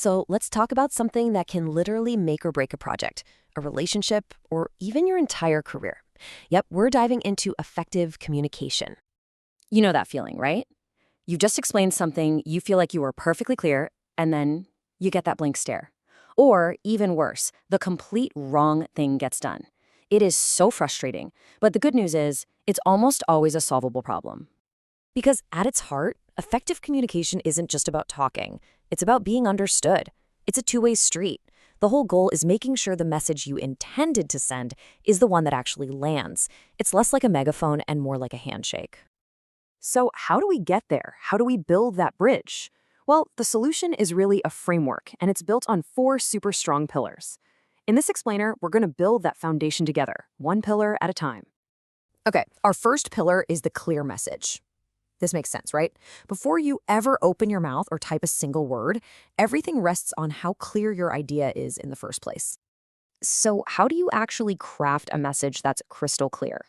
So let's talk about something that can literally make or break a project, a relationship, or even your entire career. Yep, we're diving into effective communication. You know that feeling, right? You've just explained something, you feel like you were perfectly clear, and then you get that blank stare. Or even worse, the complete wrong thing gets done. It is so frustrating, but the good news is it's almost always a solvable problem. Because at its heart, effective communication isn't just about talking. It's about being understood. It's a two-way street. The whole goal is making sure the message you intended to send is the one that actually lands. It's less like a megaphone and more like a handshake. So how do we get there? How do we build that bridge? Well, the solution is really a framework, and it's built on 4 super strong pillars. In this explainer, we're going to build that foundation together, one pillar at a time. Okay, our first pillar is the clear message. This makes sense, right? Before you ever open your mouth or type a single word, everything rests on how clear your idea is in the first place. So how do you actually craft a message that's crystal clear?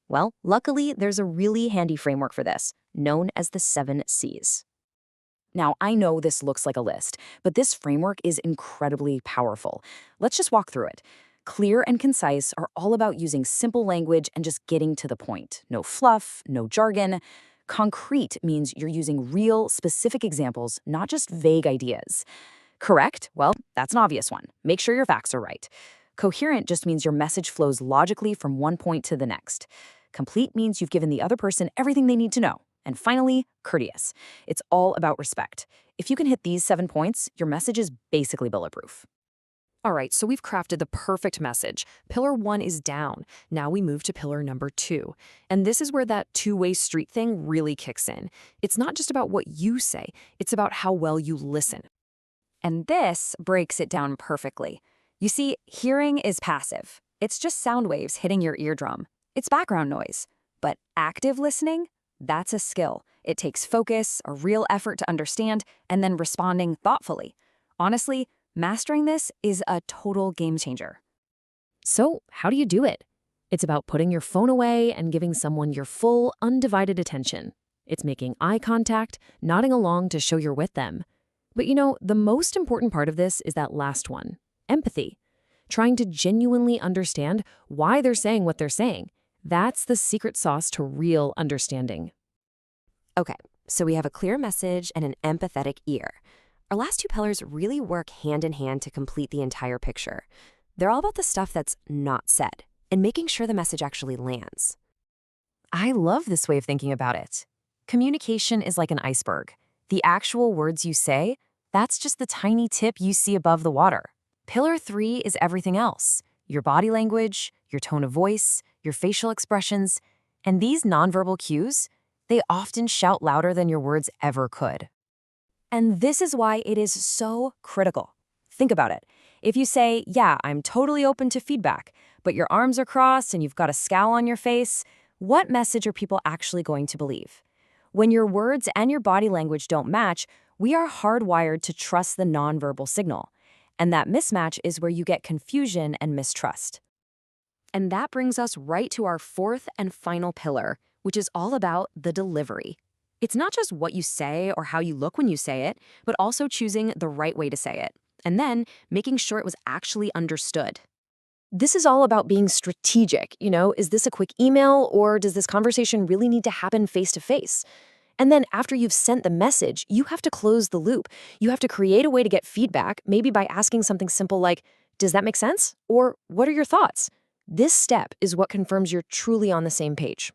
Well, luckily, there's a really handy framework for this, known as the 7 C's. Now, I know this looks like a list, but this framework is incredibly powerful. Let's just walk through it. Clear and concise are all about using simple language and just getting to the point. No fluff, no jargon. Concrete means you're using real, specific examples, not just vague ideas. Correct? Well, that's an obvious one. Make sure your facts are right. Coherent just means your message flows logically from one point to the next. Complete means you've given the other person everything they need to know. And finally, courteous. It's all about respect. If you can hit these 7 points, your message is basically bulletproof. All right, so we've crafted the perfect message. Pillar 1 is down. Now we move to pillar number 2. And this is where that two-way street thing really kicks in. It's not just about what you say, it's about how well you listen. And this breaks it down perfectly. You see, hearing is passive. It's just sound waves hitting your eardrum. It's background noise. But active listening? That's a skill. It takes focus, a real effort to understand, and then responding thoughtfully. Honestly, mastering this is a total game changer. So, how do you do it? It's about putting your phone away and giving someone your full, undivided attention. It's making eye contact, nodding along to show you're with them. But you know, the most important part of this is that last one, empathy. Trying to genuinely understand why they're saying what they're saying. That's the secret sauce to real understanding. Okay, so we have a clear message and an empathetic ear. Our last 2 pillars really work hand in hand to complete the entire picture. They're all about the stuff that's not said and making sure the message actually lands. I love this way of thinking about it. Communication is like an iceberg. The actual words you say, that's just the tiny tip you see above the water. Pillar 3 is everything else. Your body language, your tone of voice, your facial expressions, and these nonverbal cues, they often shout louder than your words ever could. And this is why it is so critical. Think about it. If you say, yeah, I'm totally open to feedback, but your arms are crossed and you've got a scowl on your face, what message are people actually going to believe? When your words and your body language don't match, we are hardwired to trust the nonverbal signal. And that mismatch is where you get confusion and mistrust. And that brings us right to our 4th and final pillar, which is all about the delivery. It's not just what you say or how you look when you say it, but also choosing the right way to say it, and then making sure it was actually understood. This is all about being strategic. Is this a quick email or does this conversation really need to happen face to face? And then after you've sent the message, you have to close the loop. You have to create a way to get feedback, maybe by asking something simple like, does that make sense? Or what are your thoughts? This step is what confirms you're truly on the same page.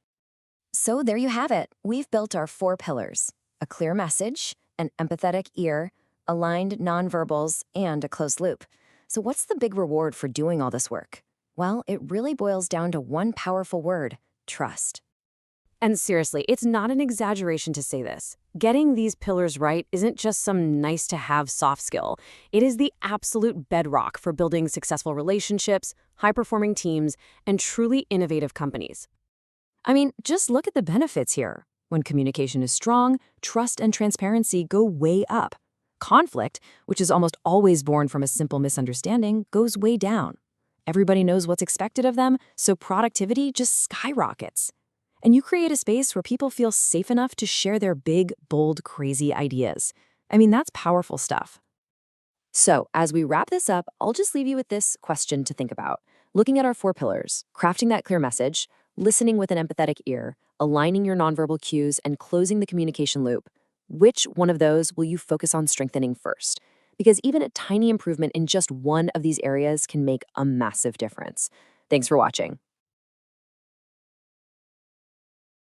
So there you have it. We've built our 4 pillars: a clear message, an empathetic ear, aligned nonverbals, and a closed loop. So what's the big reward for doing all this work? Well, it really boils down to one powerful word: trust. And seriously, it's not an exaggeration to say this. Getting these pillars right isn't just some nice-to-have soft skill. It is the absolute bedrock for building successful relationships, high-performing teams, and truly innovative companies. I mean, just look at the benefits here. When communication is strong, trust and transparency go way up. Conflict, which is almost always born from a simple misunderstanding, goes way down. Everybody knows what's expected of them, so productivity just skyrockets. And you create a space where people feel safe enough to share their big, bold, crazy ideas. I mean, that's powerful stuff. So, as we wrap this up, I'll just leave you with this question to think about. Looking at our four pillars, crafting that clear message, listening with an empathetic ear, aligning your nonverbal cues, and closing the communication loop. Which one of those will you focus on strengthening first? Because even a tiny improvement in just one of these areas can make a massive difference. Thanks for watching.